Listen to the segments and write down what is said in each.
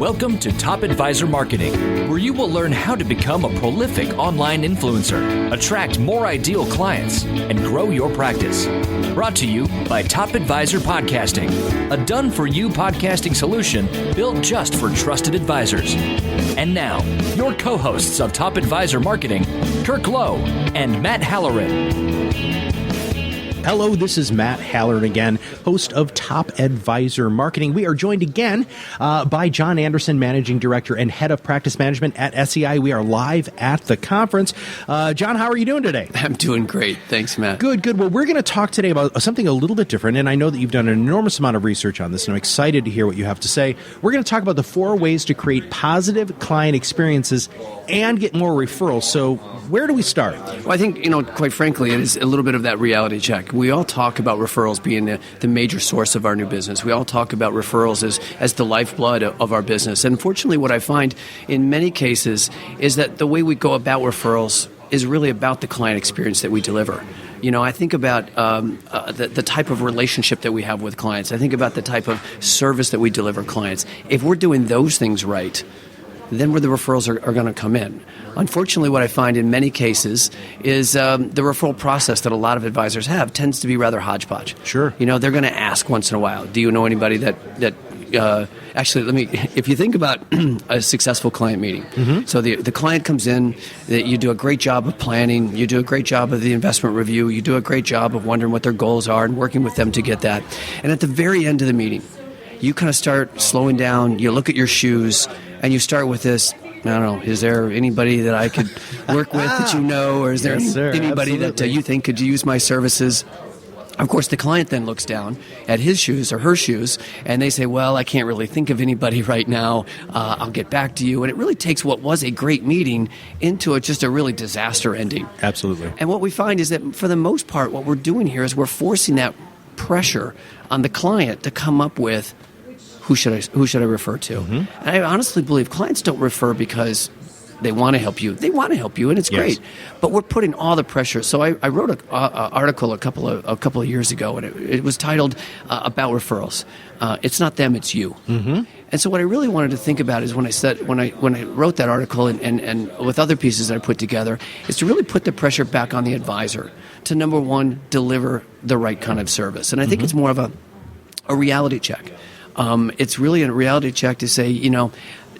Welcome to Top Advisor Marketing, where you will learn how to become a prolific online influencer, attract more ideal clients, and grow your practice. Brought to you by Top Advisor Podcasting, a done-for-you podcasting solution built just for trusted advisors. And now, your co-hosts of Top Advisor Marketing, Kirk Lowe and Matt Halloran. Hello, this is Matt Halloran again, host of Top Advisor Marketing. We are joined again by John Anderson, Managing Director and Head of Practice Management at SEI. We are live at the conference. John, how are you doing today? I'm doing great. Thanks, Matt. Good. Well, we're going to talk today about something a little bit different, and I know that you've done an enormous amount of research on this, and I'm excited to hear what you have to say. We're going to talk about the 4 ways to create positive client experiences and get more referrals. So where do we start? Well, I think, quite frankly, it is a little bit of that reality check. We all talk about referrals being the major source of our new business. We all talk about referrals as the lifeblood of our business. And unfortunately, what I find in many cases is that the way we go about referrals is really about the client experience that we deliver. I think about the type of relationship that we have with clients. I think about the type of service that we deliver clients. If we're doing those things right, then where the referrals are going to come in. Unfortunately, what I find in many cases is the referral process that a lot of advisors have tends to be rather hodgepodge. Sure. They're going to ask once in a while, do you know anybody that if you think about a successful client meeting, so the client comes in, you do a great job of planning, you do a great job of the investment review, you do a great job of wondering what their goals are and working with them to get that. And at the very end of the meeting, you kind of start slowing down, you look at your shoes, and you start with this, I don't know, is there anybody that I could work with that you know, or is there anybody that you think could use my services? Of course, the client then looks down at his shoes or her shoes, and they say, well, I can't really think of anybody right now. I'll get back to you. And it really takes what was a great meeting into just a really disaster ending. Absolutely. And what we find is that for the most part, what we're doing here is we're forcing that pressure on the client to come up with, who should I refer to? And I honestly believe clients don't refer because they want to help you. They want to help you, and it's great. But we're putting all the pressure. So I wrote an article a couple of years ago, and it was titled "About Referrals." It's not them, it's you. And so what I really wanted to think about is when I wrote that article and with other pieces that I put together, is to really put the pressure back on the advisor to, number one, deliver the right kind of service. And I think it's more of a reality check. It's really a reality check to say,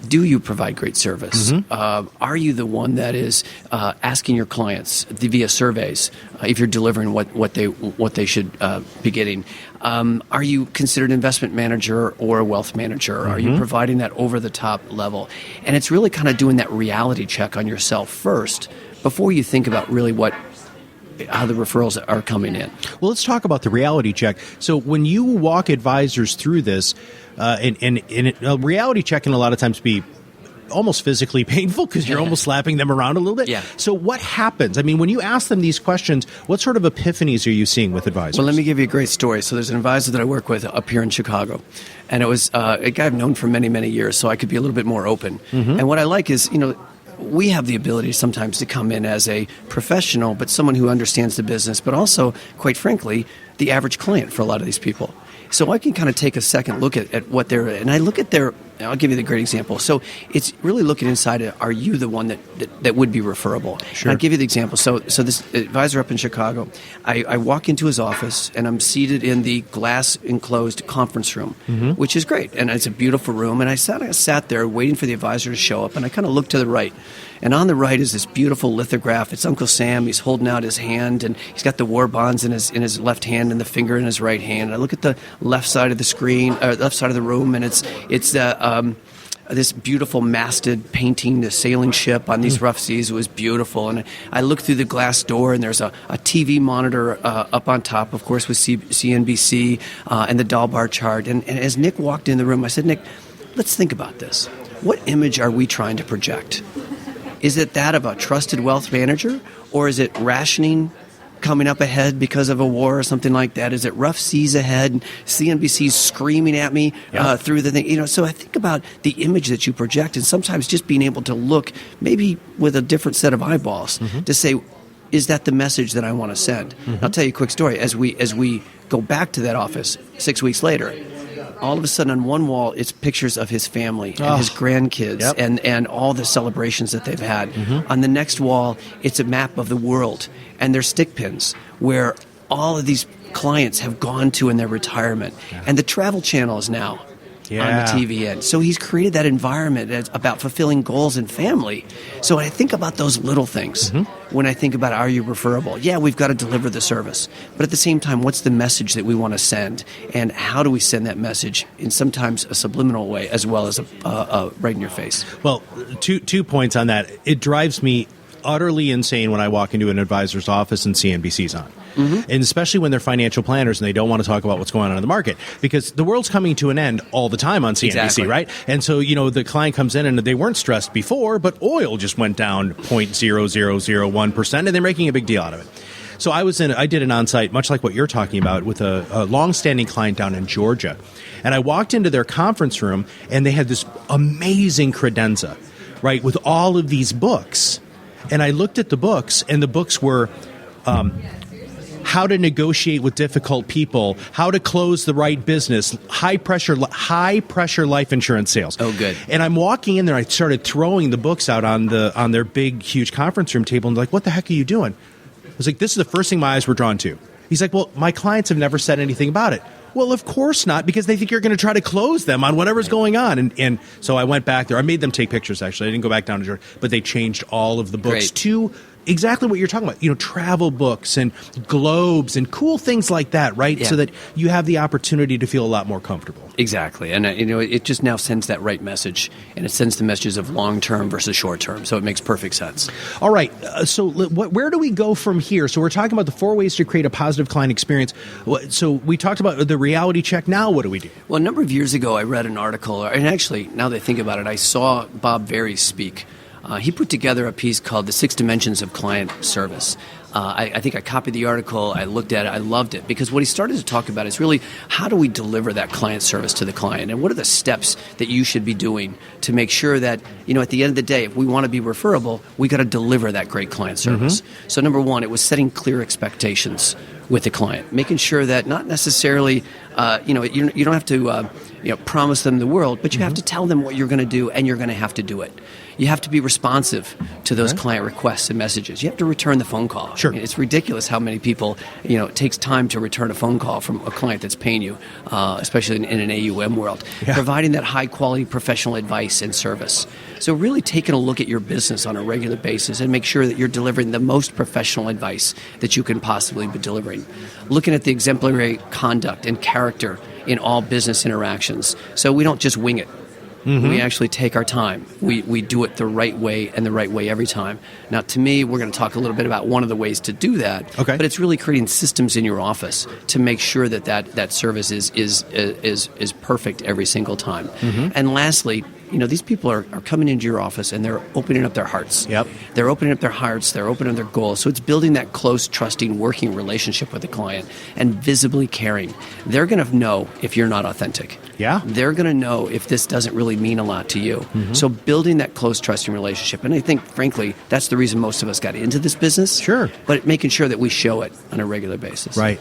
do you provide great service? Are you the one that is asking your clients via surveys if you're delivering what they should be getting? Are you considered an investment manager or a wealth manager? Are you providing that over the top level? And it's really kind of doing that reality check on yourself first before you think about really how the referrals are coming in. Well, let's talk about the reality check. So when you walk advisors through this, a reality check can a lot of times be almost physically painful because you're almost slapping them around a little bit. Yeah. So what happens? I mean, when you ask them these questions, what sort of epiphanies are you seeing with advisors? Well, let me give you a great story. So there's an advisor that I work with up here in Chicago, and it was a guy I've known for many, many years, so I could be a little bit more open. And what I like is, we have the ability sometimes to come in as a professional, but someone who understands the business, but also, quite frankly, the average client for a lot of these people. So I can kind of take a second look at what they're, and I look at I'll give you the great example. So it's really looking inside, are you the one that would be referable? Sure. And I'll give you the example. So this advisor up in Chicago, I walk into his office, and I'm seated in the glass-enclosed conference room, which is great. And it's a beautiful room. And I sat there waiting for the advisor to show up, and I kind of looked to the right. And on the right is this beautiful lithograph. It's Uncle Sam. He's holding out his hand, and he's got the war bonds in his left hand and the finger in his right hand. And I look at the left side of the screen, left side of the room, and it's this beautiful masted painting, the sailing ship on these rough seas. It was beautiful. And I look through the glass door, and there's a TV monitor up on top, of course, with CNBC and the Dalbar chart. And as Nick walked in the room, I said, Nick, let's think about this. What image are we trying to project? Is it that of a trusted wealth manager, or is it rationing coming up ahead because of a war or something like that? Is it rough seas ahead and CNBC's screaming at me through the thing? So I think about the image that you project, and sometimes just being able to look maybe with a different set of eyeballs to say, is that the message that I want to send? I'll tell you a quick story. As we go back to that office 6 weeks later, all of a sudden on one wall, it's pictures of his family and his grandkids and all the celebrations that they've had. On the next wall, it's a map of the world, and there's stick pins where all of these clients have gone to in their retirement. And the Travel Channel is now on the TV end. So he's created that environment that's about fulfilling goals and family. So when I think about those little things, when I think about are you referable? Yeah, we've got to deliver the service. But at the same time, what's the message that we want to send? And how do we send that message in sometimes a subliminal way as well as a right in your face? Well, two points on that. It drives me utterly insane when I walk into an advisor's office and CNBC's on. And especially when they're financial planners and they don't want to talk about what's going on in the market, because the world's coming to an end all the time on CNBC, right? And so, the client comes in and they weren't stressed before, but oil just went down 0.0001%, and they're making a big deal out of it. So I did an on-site, much like what you're talking about, with a long-standing client down in Georgia. And I walked into their conference room, and they had this amazing credenza, right, with all of these books. And I looked at the books, and the books were how to negotiate with difficult people, how to close the right business, high pressure life insurance sales. Oh, good. And I'm walking in there, I started throwing the books out on their big, huge conference room table, and they're like, what the heck are you doing? I was like, this is the first thing my eyes were drawn to. He's like, well, my clients have never said anything about it. Well, of course not, because they think you're going to try to close them on whatever's going on. And so I went back there. I made them take pictures, actually. I didn't go back down to Georgia, but they changed all of the books to exactly what you're talking about, travel books and globes and cool things like that, right? Yeah. So that you have the opportunity to feel a lot more comfortable. Exactly. And, it just now sends that right message, and it sends the messages of long-term versus short-term. So it makes perfect sense. All right. So where do we go from here? So we're talking about the 4 ways to create a positive client experience. So we talked about the reality check. Now what do we do? Well, a number of years ago, I read an article, and actually, now that I think about it, I saw Bob Very speak. He put together a piece called The 6 Dimensions of Client Service. I think I copied the article, I looked at it, I loved it, because what he started to talk about is really how do we deliver that client service to the client, and what are the steps that you should be doing to make sure that, at the end of the day, if we want to be referable, we got to deliver that great client service. So number one, it was setting clear expectations with the client, making sure that not necessarily, you don't have to promise them the world, but you have to tell them what you're going to do, and you're going to have to do it. You have to be responsive to those client requests and messages. You have to return the phone call. Sure. I mean, it's ridiculous how many people, it takes time to return a phone call from a client that's paying you, especially in an AUM world. Yeah. Providing that high-quality professional advice and service. So really taking a look at your business on a regular basis and make sure that you're delivering the most professional advice that you can possibly be delivering. Looking at the exemplary conduct and character in all business interactions. So we don't just wing it. We actually take our time. We do it the right way, and the right way every time. Now, to me, we're going to talk a little bit about one of the ways to do that. Okay. But it's really creating systems in your office to make sure that service is perfect every single time. And lastly, these people are coming into your office and they're opening up their hearts. Yep. They're opening up their hearts. They're opening up their goals. So it's building that close, trusting, working relationship with the client and visibly caring. They're going to know if you're not authentic. Yeah. They're going to know if this doesn't really mean a lot to you. So building that close, trusting relationship. And I think, frankly, that's the reason most of us got into this business. Sure. But making sure that we show it on a regular basis. Right.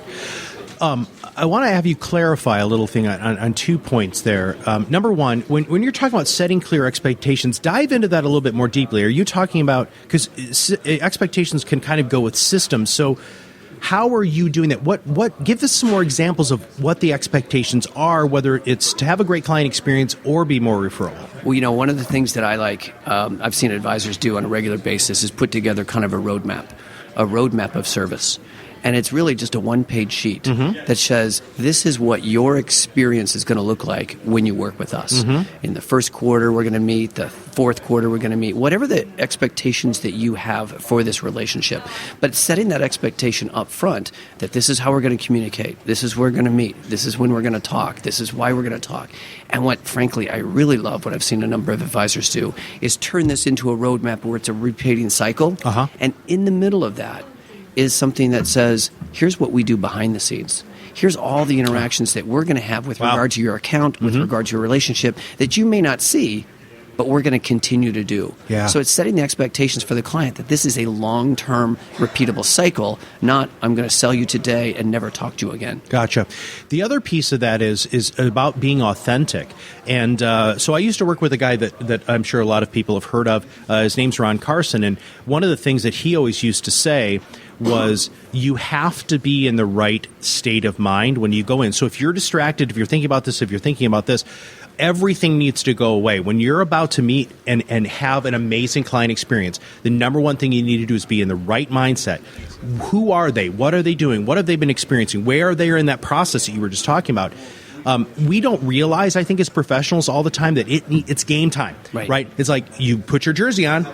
I want to have you clarify a little thing on 2 points there. Number one, when you're talking about setting clear expectations, dive into that a little bit more deeply. Are you talking about, because expectations can kind of go with systems, so how are you doing that? What? Give us some more examples of what the expectations are, whether it's to have a great client experience or be more referable. Well, one of the things that I like, I've seen advisors do on a regular basis is put together kind of a roadmap of service. And it's really just a one-page sheet that says, this is what your experience is going to look like when you work with us. In the first quarter, we're going to meet. The fourth quarter, we're going to meet. Whatever the expectations that you have for this relationship. But setting that expectation up front, that this is how we're going to communicate. This is where we're going to meet. This is when we're going to talk. This is why we're going to talk. And what, frankly, I really love, what I've seen a number of advisors do, is turn this into a roadmap where it's a repeating cycle. And in the middle of that, is something that says, here's what we do behind the scenes. Here's all the interactions that we're going to have with regard to your account, with regard to your relationship, that you may not see but we're going to continue to do. Yeah. So it's setting the expectations for the client that this is a long-term, repeatable cycle, not I'm going to sell you today and never talk to you again. Gotcha. The other piece of that is about being authentic. And so I used to work with a guy that I'm sure a lot of people have heard of. His name's Ron Carson. And one of the things that he always used to say was you have to be in the right state of mind when you go in. So if you're distracted, if you're thinking about this, if you're thinking about this, everything needs to go away. When you're about to meet and have an amazing client experience, the number one thing you need to do is be in the right mindset. Who are they? What are they doing? What have they been experiencing? Where are they in that process that you were just talking about? We don't realize, I think, as professionals all the time that it's game time, right? It's like you put your jersey on.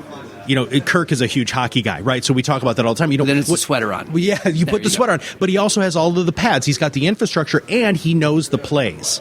Kirk is a huge hockey guy, right? So we talk about that all the time. Then it's the sweater on. Well, yeah, you put the sweater on. But he also has all of the pads. He's got the infrastructure, and he knows the plays.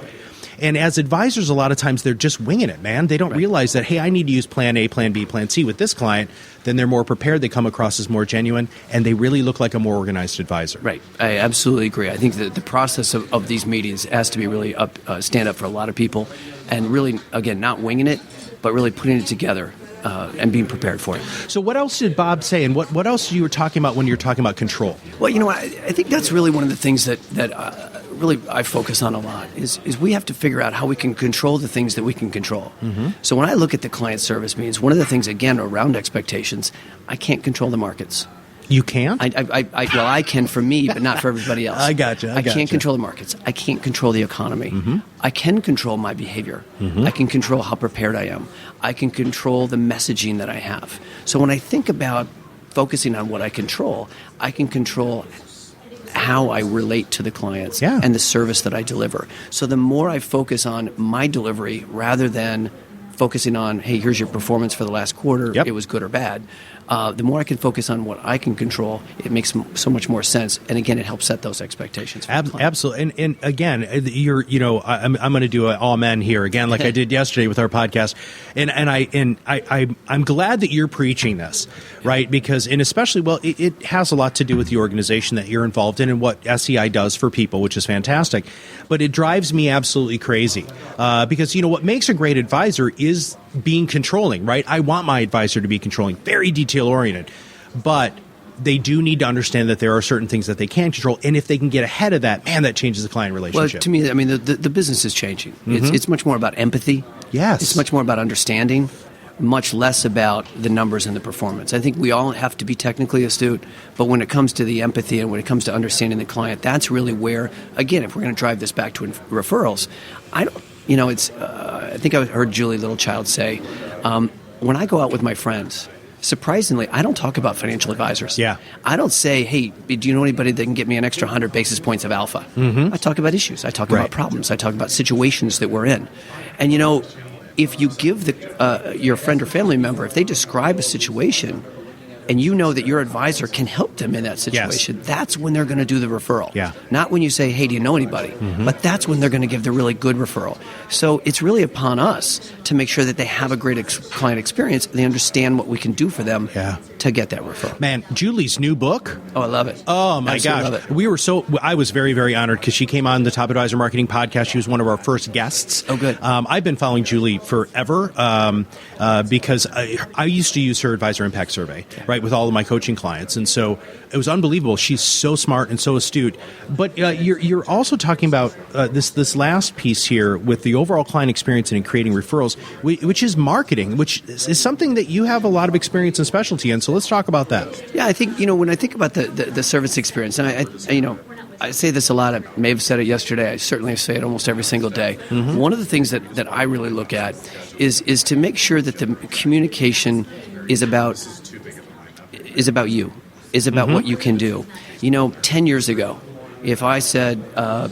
And as advisors, a lot of times they're just winging it, man. They don't realize that, hey, I need to use plan A, plan B, plan C with this client. Then they're more prepared. They come across as more genuine, and they really look like a more organized advisor. Right. I absolutely agree. I think that the process of these meetings has to be really stand up for a lot of people, and really, again, not winging it, but really putting it together. And being prepared for it. So what else did Bob say, and what else you were talking about when you're talking about control? Well, I think that's really one of the things that really I focus on a lot is we have to figure out how we can control the things that we can control. Mm-hmm. So when I look at the client service meetings, one of the things, again, around expectations, I can't control the markets. You can't? I can for me, but not for everybody else. I gotcha. I can't control the markets. I can't control the economy. Mm-hmm. I can control my behavior. Mm-hmm. I can control how prepared I am. I can control the messaging that I have. So when I think about focusing on what I can control how I relate to the clients and the service that I deliver. So the more I focus on my delivery rather than focusing on, hey, here's your performance for the last quarter, it was good or bad, the more I can focus on what I can control, it makes so much more sense. And again, it helps set those expectations. Absolutely. And again, I'm going to do an amen here again, like I did yesterday with our podcast. And I'm glad that you're preaching this, right? Because, and especially, it has a lot to do with the organization that you're involved in and what SEI does for people, which is fantastic. But it drives me absolutely crazy because, what makes a great advisor is being controlling, right? I want my advisor to be controlling, very detail-oriented. But they do need to understand that there are certain things that they can control. And if they can get ahead of that, man, that changes the client relationship. Well, to me, the business is changing. Mm-hmm. It's much more about empathy. Yes. It's much more about understanding, much less about the numbers and the performance. I think we all have to be technically astute, but when it comes to the empathy and when it comes to understanding the client, that's really where, again, if we're going to drive this back to referrals, I think I heard Julie Littlechild say, when I go out with my friends, surprisingly, I don't talk about financial advisors. Yeah. I don't say, hey, do you know anybody that can get me an extra 100 basis points of alpha? Mm-hmm. I talk about issues. I talk about problems. I talk about situations that we're in. And, if you give your friend or family member, if they describe a situation and you know that your advisor can help them in that situation, that's when they're going to do the referral. Yeah. Not when you say, hey, do you know anybody? Mm-hmm. But that's when they're going to give the really good referral. So it's really upon us to make sure that they have a great client experience and they understand what we can do for them to get that referral. Man, Julie's new book. Oh, I love it. Oh, my gosh. I was very, very honored because she came on the Top Advisor Marketing Podcast. She was one of our first guests. Oh, good. I've been following Julie forever because I used to use her Advisor Impact Survey, right, with all of my coaching clients. And so it was unbelievable. She's so smart and so astute. But you're also talking about this last piece here with the overall client experience and in creating referrals, which is marketing, which is something that you have a lot of experience and specialty in. So let's talk about that. Yeah, I think, when I think about the service experience, and I say this a lot. I may have said it yesterday. I certainly say it almost every single day. Mm-hmm. One of the things that I really look at is to make sure that the communication is about you, is about what you can do. 10 years ago, if I said,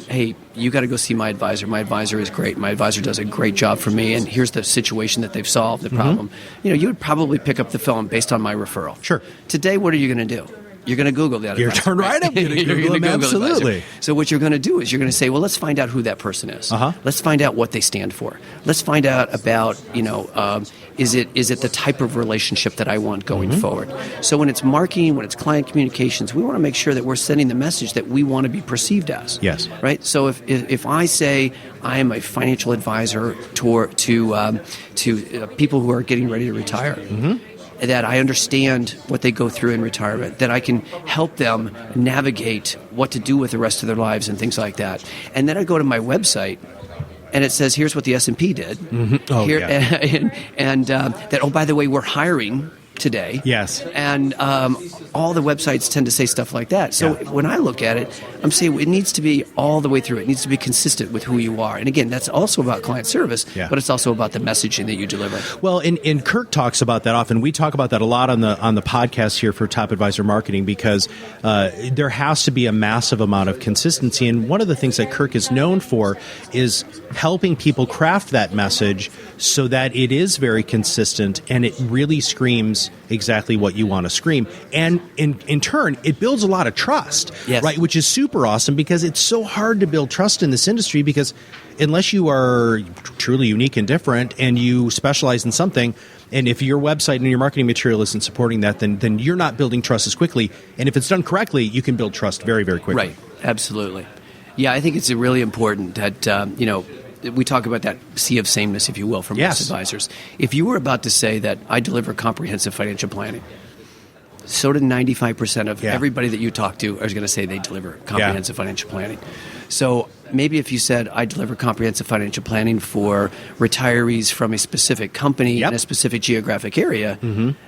hey, you got to go see my advisor is great, my advisor does a great job for me, and here's the situation that they've solved, the problem, you would probably pick up the phone based on my referral. Sure. Today, what are you going to do? you're going to Google that You're advisor. turned right up. You're going to Google them, absolutely. Advisor. So what you're going to do is you're going to say, well, let's find out who that person is. Let's find out what they stand for. Let's find out about, is it the type of relationship that I want going forward? So when it's marketing, when it's client communications, we want to make sure that we're sending the message that we want to be perceived as. Yes. Right? So if I say I am a financial advisor to people who are getting ready to retire, that I understand what they go through in retirement, that I can help them navigate what to do with the rest of their lives and things like that. And then I go to my website, and it says, here's what the S&P did. Oh, Here, yeah. and that, oh, by the way, we're hiring today. Yes. And all the websites tend to say stuff like that. So when I look at it, I'm saying it needs to be all the way through. It needs to be consistent with who you are. And again, that's also about client service, but it's also about the messaging that you deliver. Well, and Kirk talks about that often. We talk about that a lot on the podcast here for Top Advisor Marketing, because there has to be a massive amount of consistency. And one of the things that Kirk is known for is helping people craft that message so that it is very consistent and it really screams exactly what you want to scream. And in turn, it builds a lot of trust, right? Which is super awesome, because it's so hard to build trust in this industry, because unless you are truly unique and different and you specialize in something, and if your website and your marketing material isn't supporting that, then you're not building trust as quickly. And if it's done correctly, you can build trust very, very quickly. Right. Absolutely. Yeah, I think it's really important that, we talk about that sea of sameness, if you will, for most advisors. If you were about to say that I deliver comprehensive financial planning, so did 95% of everybody that you talk to are going to say they deliver comprehensive financial planning. So maybe if you said, I deliver comprehensive financial planning for retirees from a specific company in a specific geographic area,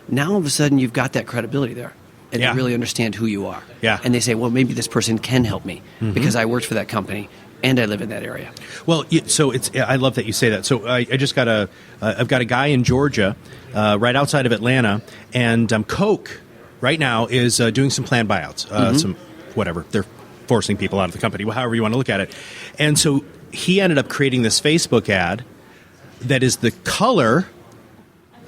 now all of a sudden you've got that credibility there. And they really understand who you are. And they say, well, maybe this person can help me because I worked for that company and I live in that area. Well, so I love that you say that. So I just got I've got a guy in Georgia, right outside of Atlanta, and Coke right now is doing some planned buyouts, some whatever. They're forcing people out of the company, however you want to look at it. And so he ended up creating this Facebook ad that is the color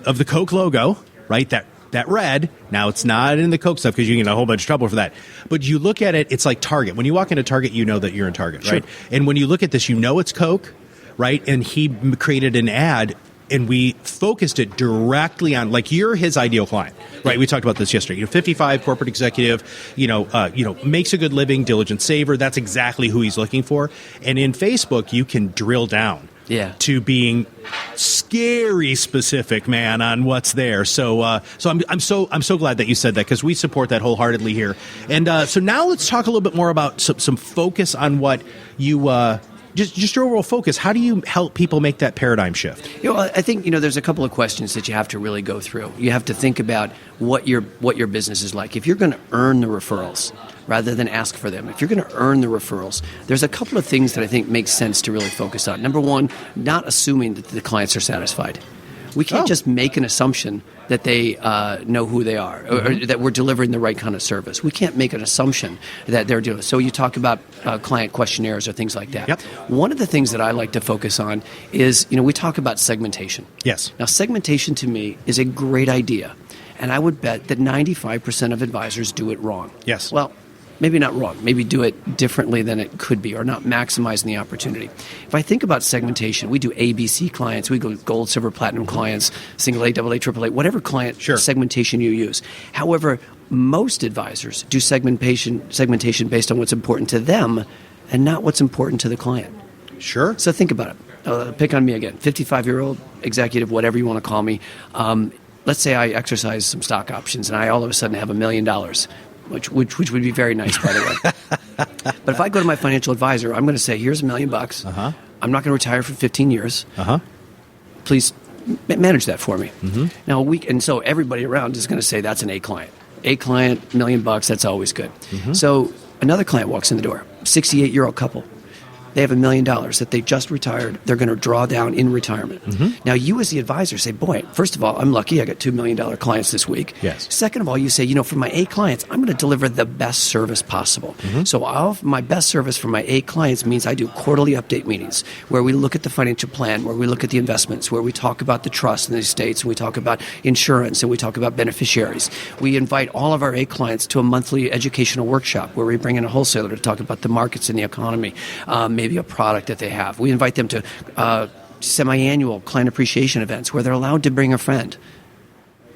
of the Coke logo, right? That red. Now, it's not in the Coke stuff because you get a whole bunch of trouble for that. But you look at it, it's like Target. When you walk into Target, you know that you're in Target, right? And when you look at this, you know it's Coke, right? And he created an ad, and we focused it directly on, like, you're his ideal client, right? We talked about this yesterday. 55, corporate executive, makes a good living, diligent saver. That's exactly who he's looking for. And in Facebook, you can drill down to being scary specific, man, on what's there. So I'm so glad that you said that, because we support that wholeheartedly here. And so now let's talk a little bit more about some focus on what you just your overall focus. How do you help people make that paradigm shift? I think there's a couple of questions that you have to really go through. You have to think about what your business is like. If you're going to earn the referrals rather than ask for them, if you're going to earn the referrals, there's a couple of things that I think make sense to really focus on. Number one, not assuming that the clients are satisfied. We can't just make an assumption that they know who they are, or that we're delivering the right kind of service. We can't make an assumption that they're doing. So you talk about client questionnaires or things like that. One of the things that I like to focus on is, we talk about segmentation. Yes. Now, segmentation to me is a great idea, and I would bet that 95% of advisors do it wrong. Yes. Well, maybe not wrong, maybe do it differently than it could be, or not maximizing the opportunity. If I think about segmentation, we do ABC clients, we go gold, silver, platinum clients, single A, double A, triple A, whatever client segmentation you use. However, most advisors do segmentation based on what's important to them and not what's important to the client. Sure. So think about it. Pick on me again, 55-year-old executive, whatever you want to call me. Let's say I exercise some stock options and I all of a sudden have $1 million. Which would be very nice, by the way. But if I go to my financial advisor, I'm going to say, here's $1 million. I'm not going to retire for 15 years. Please manage that for me. Now, and so everybody around is going to say that's an A client. A client, $1 million, that's always good. So another client walks in the door, 68-year-old couple. they have $1 million that they just retired. They're going to draw down in retirement. Now, you as the advisor say, boy, first of all, I'm lucky. I got $2 million clients this week. Yes. Second of all, you say, for my A clients, I'm going to deliver the best service possible. So my best service for my A clients means I do quarterly update meetings where we look at the financial plan, where we look at the investments, where we talk about the trust in the estates, and we talk about insurance, and we talk about beneficiaries. We invite all of our A clients to a monthly educational workshop where we bring in a wholesaler to talk about the markets and the economy, maybe a product that they have. We invite them to semi-annual client appreciation events where they're allowed to bring a friend.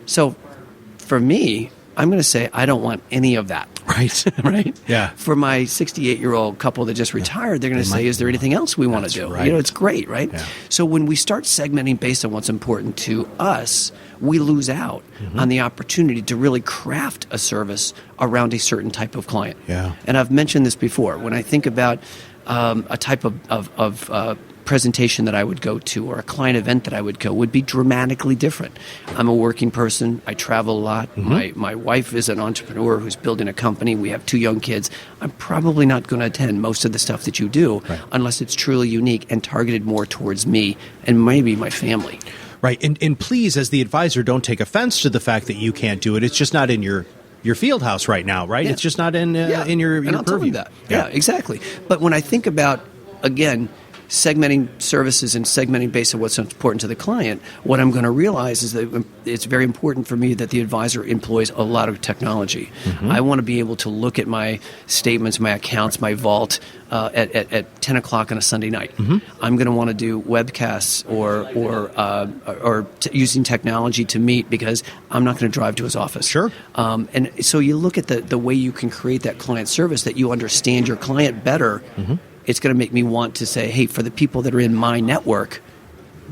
So for me, I'm going to say I don't want any of that. Right. Right? Yeah. For my 68-year-old couple that just retired, they're going to say, is there anything else we want to do? Right. It's great, right? Yeah. So when we start segmenting based on what's important to us, we lose out on the opportunity to really craft a service around a certain type of client. Yeah. And I've mentioned this before. When I think about a type of presentation that I would go to or a client event that I would go would be dramatically different. I'm a working person. I travel a lot. My wife is an entrepreneur who's building a company. We have 2 young kids. I'm probably not going to attend most of the stuff that you do unless it's truly unique and targeted more towards me and maybe my family. Right. And please, as the advisor, don't take offense to the fact that you can't do it. It's just not in your field house right now, right? Yeah. It's just not in your and I'll tell purview. them that. Yeah, exactly. But when I think about, again, segmenting services and segmenting based on what's important to the client, what I'm going to realize is that it's very important for me that the advisor employs a lot of technology. I want to be able to look at my statements, my accounts, my vault at 10 o'clock on a Sunday night. I'm going to want to do webcasts or using technology to meet because I'm not going to drive to his office. Sure. And so you look at the way you can create that client service that you understand your client better. It's going to make me want to say, hey, for the people that are in my network,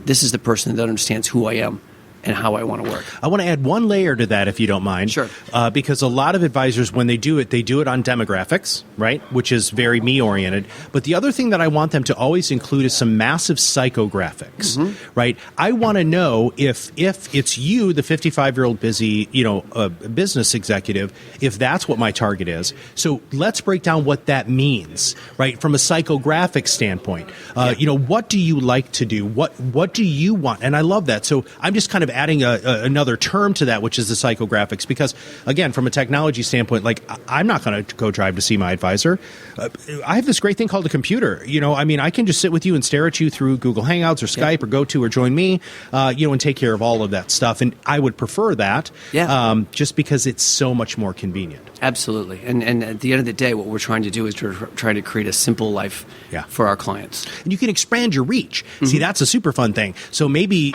this is the person that understands who I am and how I want to work. I want to add one layer to that, if you don't mind. Sure. Because a lot of advisors, when they do it on demographics, right, which is very me-oriented. But the other thing that I want them to always include is some massive psychographics, right? I want to know if it's you, the 55-year-old busy, business executive, if that's what my target is. So let's break down what that means, right, from a psychographic standpoint. What do you like to do? What do you want? And I love that. So I'm just kind of adding another term to that, which is the psychographics, because again, from a technology standpoint, like I'm not going to go drive to see my advisor. I have this great thing called a computer. I can just sit with you and stare at you through Google Hangouts or Skype or GoTo or Join Me, and take care of all of that stuff. And I would prefer that, just because it's so much more convenient. Absolutely. And at the end of the day, what we're trying to do is we're trying to create a simple life for our clients. And you can expand your reach. See, that's a super fun thing. So maybe,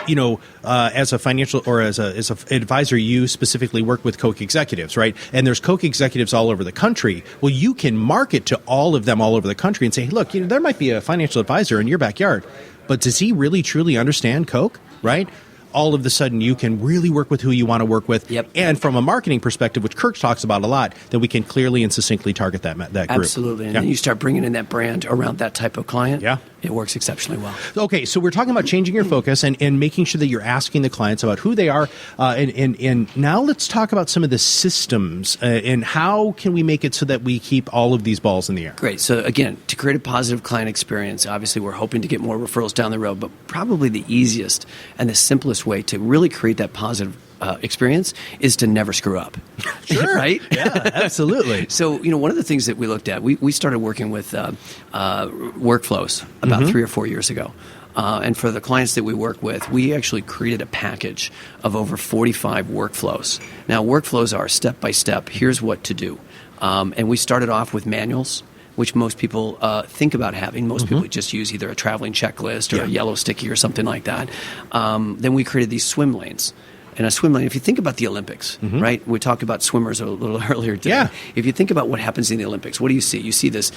as a financial or as an advisor, you specifically work with Coke executives, right? And there's Coke executives all over the country. Well, you can market to all of them all over the country and say, look, there might be a financial advisor in your backyard, but does he really truly understand Coke, right? All of a sudden, you can really work with who you want to work with. Yep. And from a marketing perspective, which Kirk talks about a lot, that we can clearly and succinctly target that group. Absolutely. And then you start bringing in that brand around that type of client. Yeah. It works exceptionally well. Okay, so we're talking about changing your focus and making sure that you're asking the clients about who they are. And now let's talk about some of the systems and how can we make it so that we keep all of these balls in the air. Great. So again, to create a positive client experience, obviously we're hoping to get more referrals down the road, but probably the easiest and the simplest way to really create that positive experience is to never screw up. Sure. Right? Yeah, absolutely. So, one of the things that we looked at, we started working with workflows about 3 or 4 years ago. And for the clients that we work with, we actually created a package of over 45 workflows. Now, workflows are step-by-step. Here's what to do. And we started off with manuals, which most people think about having. Most people just use either a traveling checklist or a yellow sticky or something like that. Then we created these swim lanes. And a swim lane, if you think about the Olympics, right? We talked about swimmers a little earlier today. Yeah. If you think about what happens in the Olympics, what do you see? You see this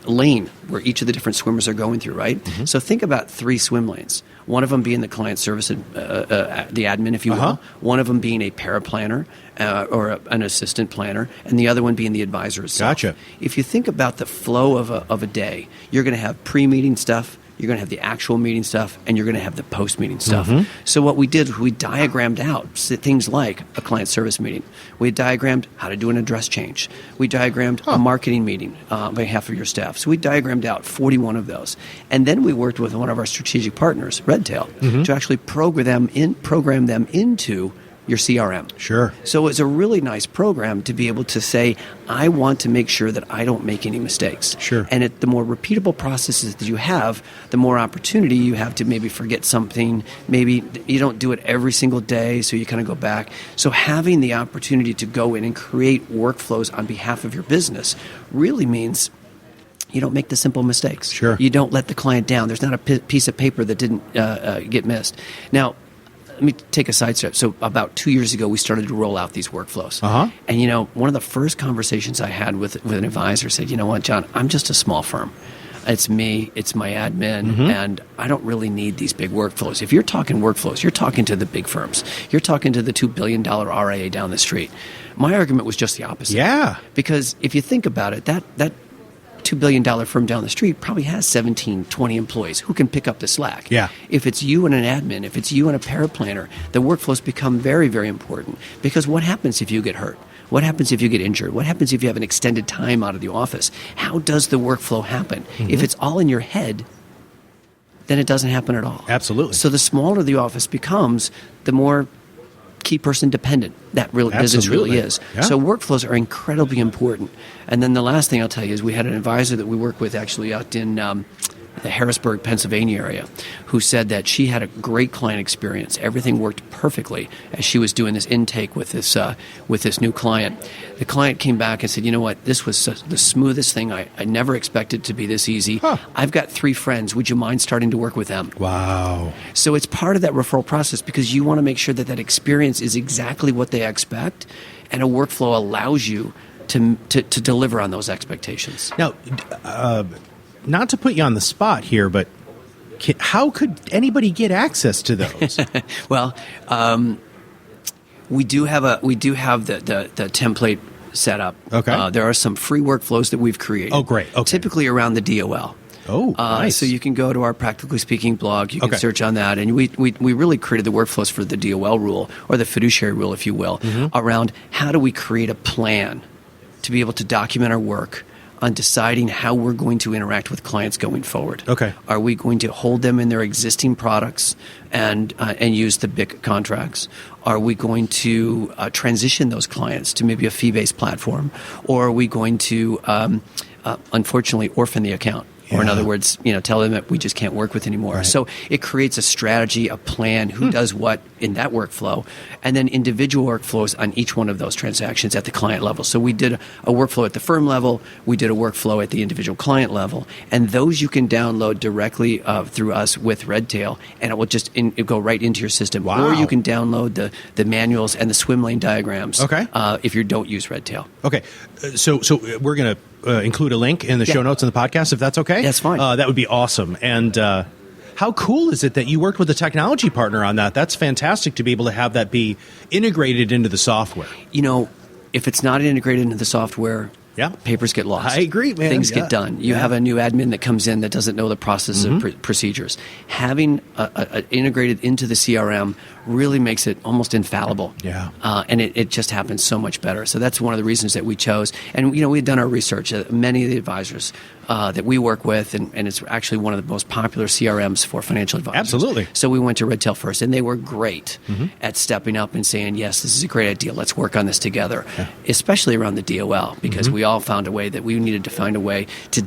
lane where each of the different swimmers are going through, right? So think about 3 swim lanes. One of them being the client service, the admin, if you will. One of them being a paraplanner or an assistant planner, and the other one being the advisor itself. Gotcha. If you think about the flow of a day, you're going to have pre-meeting stuff. you're going to have the actual meeting stuff, and you're going to have the post-meeting stuff. So what we did was we diagrammed out things like a client service meeting. We diagrammed how to do an address change. We diagrammed a marketing meeting on behalf of your staff. So we diagrammed out 41 of those. And then we worked with one of our strategic partners, Redtail, to actually program them into your CRM. Sure. So it's a really nice program to be able to say, I want to make sure that I don't make any mistakes. Sure. And the more repeatable processes that you have, the more opportunity you have to maybe forget something. Maybe you don't do it every single day, so you kind of go back. So having the opportunity to go in and create workflows on behalf of your business really means you don't make the simple mistakes. Sure. You don't let the client down. There's not a piece of paper that didn't get missed. Now, let me take a side step. So about 2 years ago, we started to roll out these workflows. And, one of the first conversations I had with an advisor said, you know what, John, I'm just a small firm. It's me, it's my admin, and I don't really need these big workflows. If you're talking workflows, you're talking to the big firms. You're talking to the $2 billion RIA down the street. My argument was just the opposite. Yeah. Because if you think about it, that $2 billion firm down the street probably has 17, 20 employees who can pick up the slack. Yeah. If it's you and an admin, if it's you and a paraplanner, the workflows become very, very important. Because what happens if you get hurt? What happens if you get injured? What happens if you have an extended time out of the office? How does the workflow happen? If it's all in your head, then it doesn't happen at all. Absolutely. So the smaller the office becomes, the more key person dependent that business really is. Yeah. So workflows are incredibly important. And then the last thing I'll tell you is we had an advisor that we work with actually out in the Harrisburg, Pennsylvania area, who said that she had a great client experience. Everything worked perfectly as she was doing this intake with this new client. The client came back and said, you know what, this was the smoothest thing. I never expected to be this easy. I've got 3 friends. Would you mind starting to work with them? Wow. So it's part of that referral process because you want to make sure that experience is exactly what they expect, and a workflow allows you to deliver on those expectations. Now, not to put you on the spot here, but how could anybody get access to those? Well, we do have the template set up. Okay. There are some free workflows that we've created. Oh, great. Okay. Typically around the DOL. Oh, nice. So you can go to our Practically Speaking blog. You can search on that. And we really created the workflows for the DOL rule, or the fiduciary rule, if you will, around how do we create a plan to be able to document our work on deciding how we're going to interact with clients going forward. Okay. Are we going to hold them in their existing products and use the BIC contracts? Are we going to transition those clients to maybe a fee-based platform? Or are we going to, unfortunately, orphan the account? Or in other words, tell them that we just can't work with anymore. Right. So it creates a strategy, a plan, who does what in that workflow, and then individual workflows on each one of those transactions at the client level. So we did a workflow at the firm level, we did a workflow at the individual client level, and those you can download directly through us with Redtail, and it will just go right into your system. Wow. Or you can download the manuals and the swim lane diagrams if you don't use Redtail. Okay. So we're going to include a link in the show notes in the podcast, if that's okay? That's fine. That would be awesome. And how cool is it that you worked with a technology partner on that? That's fantastic to be able to have that be integrated into the software. If it's not integrated into the software, papers get lost. I agree, man. Things get done. You have a new admin that comes in that doesn't know the process of procedures. Having integrated into the CRM really makes it almost infallible. Yeah. And it just happens so much better. So that's one of the reasons that we chose. And, we had done our research. Many of the advisors that we work with, and it's actually one of the most popular CRMs for financial advisors. Absolutely. So we went to Redtail first, and they were great at stepping up and saying, yes, this is a great idea. Let's work on this together, especially around the DOL, because we all found a way that we needed to find a way to,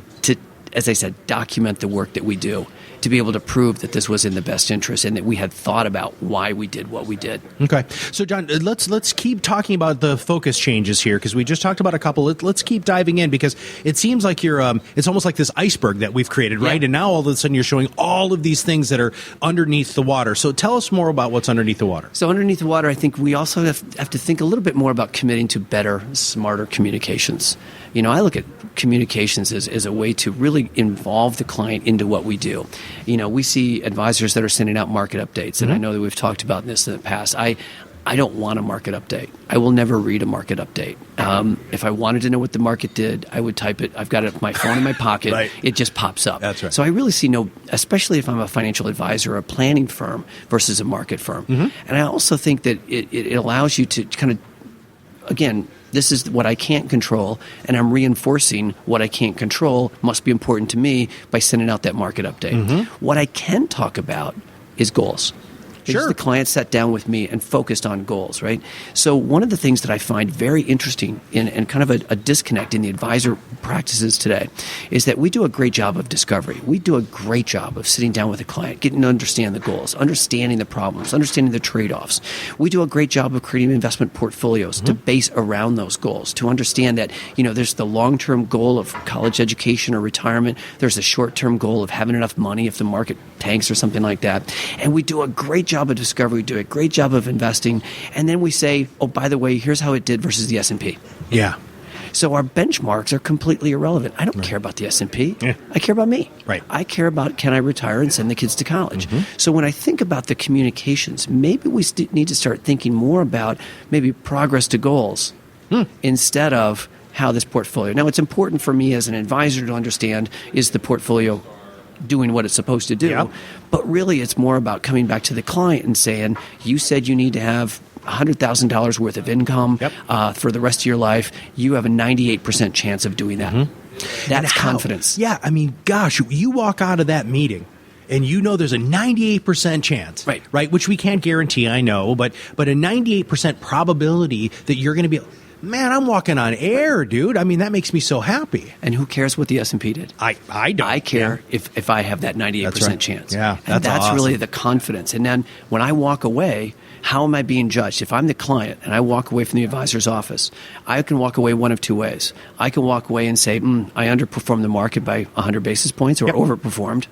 as I said, document the work that we do, to be able to prove that this was in the best interest and that we had thought about why we did what we did. Okay. So, John, let's keep talking about the focus changes here, because we just talked about a couple. Let's keep diving in, because it seems like you're it's almost like this iceberg that we've created, right? And now all of a sudden you're showing all of these things that are underneath the water. So tell us more about what's underneath the water. So underneath the water, I think we also have to think a little bit more about committing to better, smarter communications. I look at communications as a way to really involve the client into what we do. We see advisors that are sending out market updates, and I know that we've talked about this in the past. I don't want a market update. I will never read a market update. If I wanted to know what the market did, I would type it. I've got it, my phone in my pocket. Right. It just pops up. That's right. So I really see especially if I'm a financial advisor or a planning firm versus a market firm. And I also think that it allows you to kind of, again, this is what I can't control, and I'm reinforcing what I can't control must be important to me by sending out that market update. What I can talk about is goals. Because the client sat down with me and focused on goals, right? So one of the things that I find very interesting and kind of a disconnect in the advisor practices today is that we do a great job of discovery. We do a great job of sitting down with a client, getting to understand the goals, understanding the problems, understanding the trade-offs. We do a great job of creating investment portfolios to base around those goals, to understand that, there's the long-term goal of college education or retirement. There's a short-term goal of having enough money if the market tanks or something like that. And we do a great job of discovery, do a great job of investing, and then we say, oh, by the way, here's how it did versus the S&P. Yeah. So our benchmarks are completely irrelevant. I don't care about the S&P. Yeah. I care about me. Right. I care about, can I retire and send the kids to college? So when I think about the communications, maybe we need to start thinking more about maybe progress to goals instead of how this portfolio. Now, it's important for me as an advisor to understand, is the portfolio doing what it's supposed to do? Yep. But really, it's more about coming back to the client and saying, you said you need to have $100,000 worth of income for the rest of your life. You have a 98% chance of doing that. That's confidence. Yeah, I mean, gosh, you walk out of that meeting and there's a 98% chance, right? Which we can't guarantee, I know, but a 98% probability that you're going to be... Man, I'm walking on air, dude. I mean, that makes me so happy. And who cares what the S&P did? I don't. I care if I have that 98% chance. Yeah, that's awesome. Really the confidence. And then when I walk away, how am I being judged? If I'm the client and I walk away from the advisor's office, I can walk away one of two ways. I can walk away and say, I underperformed the market by 100 basis points or overperformed.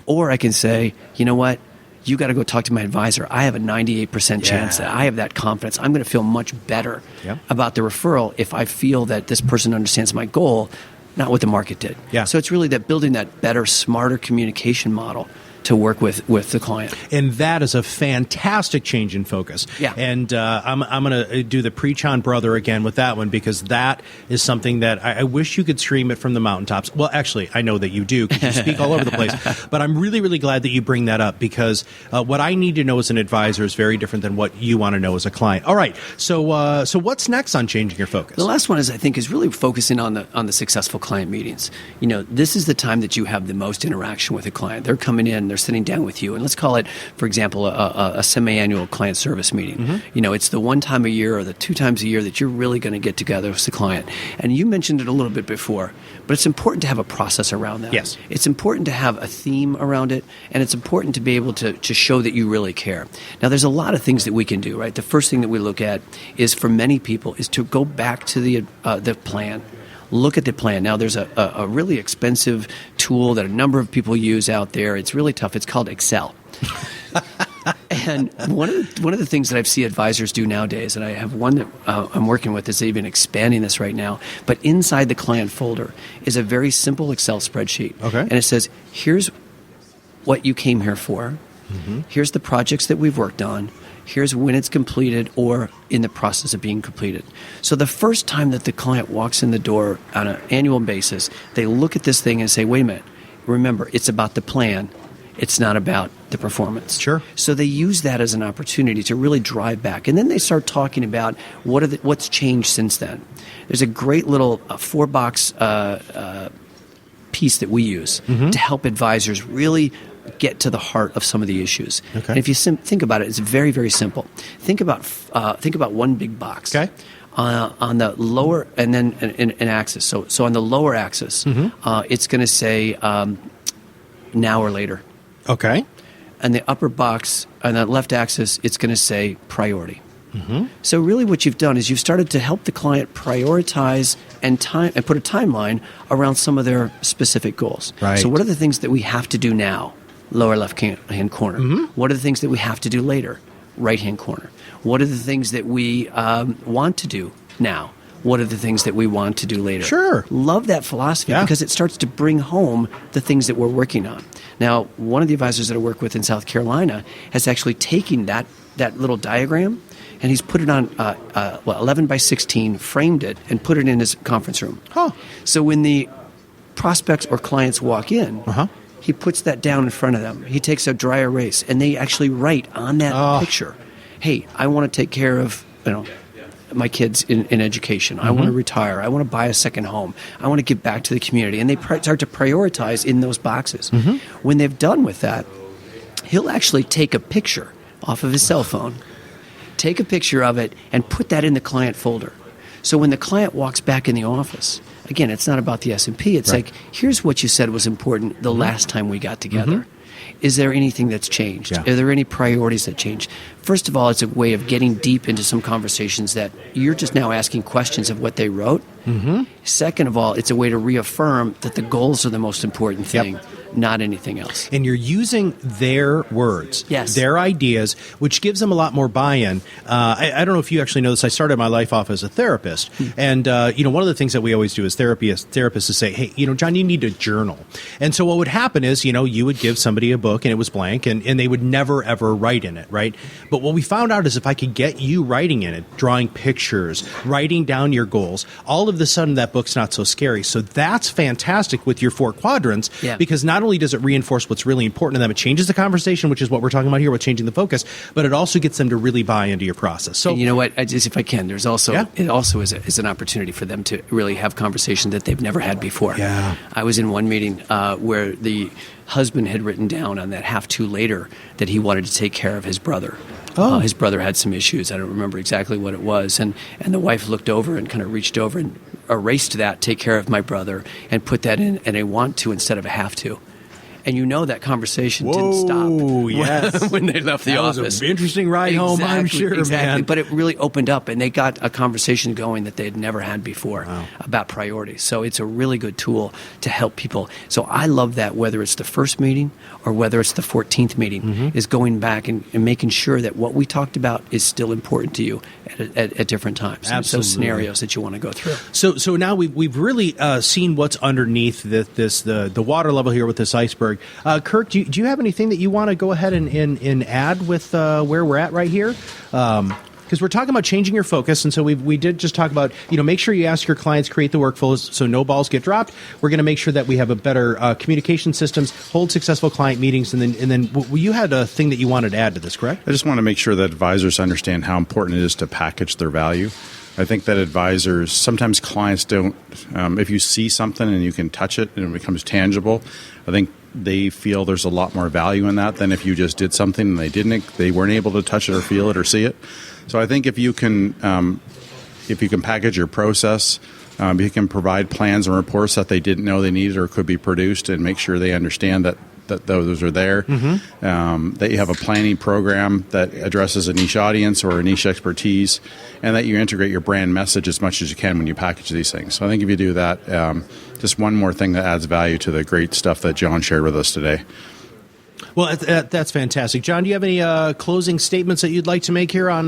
Or I can say, you know what? You got to go talk to my advisor. I have a 98% chance that I have that confidence. I'm going to feel much better about the referral if I feel that this person understands my goal, not what the market did. Yeah. So it's really that building that better, smarter communication model to work with the client. And that is a fantastic change in focus. Yeah. And I'm going to do the preach on brother again with that one, because that is something that I wish you could scream it from the mountaintops. Well, actually, I know that you do, because you speak all over the place. But I'm really, really glad that you bring that up, because what I need to know as an advisor is very different than what you want to know as a client. All right. So what's next on changing your focus? The last one is, I think, is really focusing on the successful client meetings. This is the time that you have the most interaction with a client. They're coming in, they're sitting down with you, and let's call it, for example, a semi-annual client service meeting. It's the one time a year or the 2 times a year that you're really going to get together with the client. And you mentioned it a little bit before, but it's important to have a process around that. Yes. It's important to have a theme around it, and it's important to be able to show that you really care. Now, there's a lot of things that we can do, right? The first thing that we look at is, for many people, is to go back to the plan. Look at the plan. Now, there's a really expensive tool that a number of people use out there. It's really tough. It's called Excel. And one of the things that I see advisors do nowadays, and I have one that I'm working with that's even expanding this right now, but inside the client folder is a very simple Excel spreadsheet. Okay. And it says, here's what you came here for. Here's the projects that we've worked on. Here's when it's completed or in the process of being completed. So the first time that the client walks in the door on an annual basis, they look at this thing and say, wait a minute, remember, it's about the plan. It's not about the performance. Sure. So they use that as an opportunity to really drive back. And then they start talking about what's changed since then. There's a great little 4-box piece that we use to help advisors really get to the heart of some of the issues. Okay. And if you think about it, it's very, very simple. Think about one big box. Okay. On the lower, and then an axis. So on the lower axis, it's going to say now or later. Okay. And the upper box, on the left axis, it's going to say priority. So really what you've done is you've started to help the client prioritize and put a timeline around some of their specific goals. Right. So what are the things that we have to do now? Lower left-hand corner. What are the things that we have to do later? Right-hand corner. What are the things that we want to do now? What are the things that we want to do later? Sure. Love that philosophy because it starts to bring home the things that we're working on. Now, one of the advisors that I work with in South Carolina has actually taken that little diagram and he's put it on 11 by 16, framed it, and put it in his conference room. Huh. So when the prospects or clients walk in, he puts that down in front of them. He takes a dry erase, and they actually write on that picture, hey, I want to take care of my kids in education. I want to retire. I want to buy a second home. I want to give back to the community. And they start to prioritize in those boxes. When they've done with that, he'll actually take a picture off of his cell phone, take a picture of it, and put that in the client folder. So when the client walks back in the office, again, it's not about the S&P. It's like, here's what you said was important the last time we got together. Is there anything that's changed? Yeah. Are there any priorities that changed? First of all, it's a way of getting deep into some conversations that you're just now asking questions of what they wrote. Second of all, it's a way to reaffirm that the goals are the most important thing, not anything else. And you're using their words, their ideas, which gives them a lot more buy-in. I don't know if you actually know this. I started my life off as a therapist. And, one of the things that we always do as therapists is say, hey, John, you need to journal. And so what would happen is, you would give somebody a book and it was blank and they would never, ever write in it, right? But what we found out is if I could get you writing in it, drawing pictures, writing down your goals, all of a sudden that book's not so scary. So that's fantastic with your 4 quadrants because not only does it reinforce what's really important to them, it changes the conversation, which is what we're talking about here with changing the focus, but it also gets them to really buy into your process. So, and you know what? If I can, there's also it also is an opportunity for them to really have conversation that they've never had before. Yeah. I was in one meeting where the husband had written down on that half two later that he wanted to take care of his brother. His brother had some issues. I don't remember exactly what it was. And the wife looked over and kind of reached over and erased that, take care of my brother, and put that in a want to instead of a have to. And that conversation didn't stop when they left the office. That was an interesting ride home, I'm sure, man. But it really opened up, and they got a conversation going that they had never had before about priorities. So it's a really good tool to help people. So I love that, whether it's the first meeting or whether it's the 14th meeting, is going back and making sure that what we talked about is still important to you at different times. Absolutely. So scenarios that you want to go through. So now we've really seen what's underneath the water level here with this iceberg. Kirk, do you have anything that you want to go ahead and add with where we're at right here? Because we're talking about changing your focus, and so we did just talk about, make sure you ask your clients, create the workflows so no balls get dropped. We're going to make sure that we have a better communication systems, hold successful client meetings, and then you had a thing that you wanted to add to this, correct? I just want to make sure that advisors understand how important it is to package their value. I think that advisors, sometimes clients don't, if you see something and you can touch it and it becomes tangible, I think they feel there's a lot more value in that than if you just did something and they weren't able to touch it or feel it or see it. So I think if you can package your process, you can provide plans and reports that they didn't know they needed or could be produced, and make sure they understand that those are there, that you have a planning program that addresses a niche audience or a niche expertise, and that you integrate your brand message as much as you can when you package these things. So I think if you do that, just one more thing that adds value to the great stuff that John shared with us today. Well, that's fantastic. John, do you have any closing statements that you'd like to make here on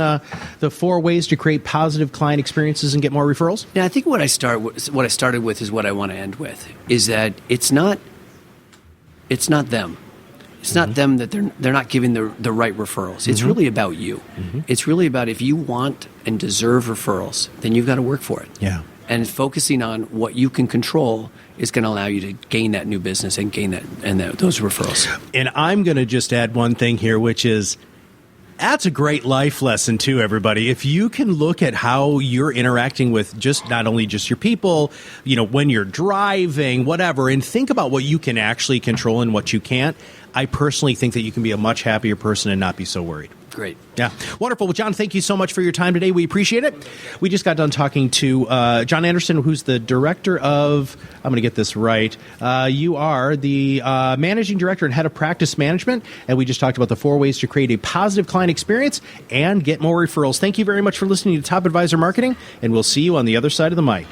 the 4 ways to create positive client experiences and get more referrals? Yeah, I think what I started with is what I want to end with, is that it's not them. It's not them that they're not giving the right referrals. It's really about you. It's really about, if you want and deserve referrals, then you've got to work for it. Yeah. And focusing on what you can control is going to allow you to gain that new business and gain those referrals. And I'm going to just add one thing here, which is, that's a great life lesson too, everybody. If you can look at how you're interacting with not only just your people, when you're driving, whatever, and think about what you can actually control and what you can't, I personally think that you can be a much happier person and not be so worried. Great. Yeah. Wonderful. Well, John, thank you so much for your time today. We appreciate it. We just got done talking to John Anderson, who's the director of, I'm going to get this right, you are the managing director and head of practice management, and we just talked about the 4 ways to create a positive client experience and get more referrals. Thank you very much for listening to Top Advisor Marketing, and we'll see you on the other side of the mic.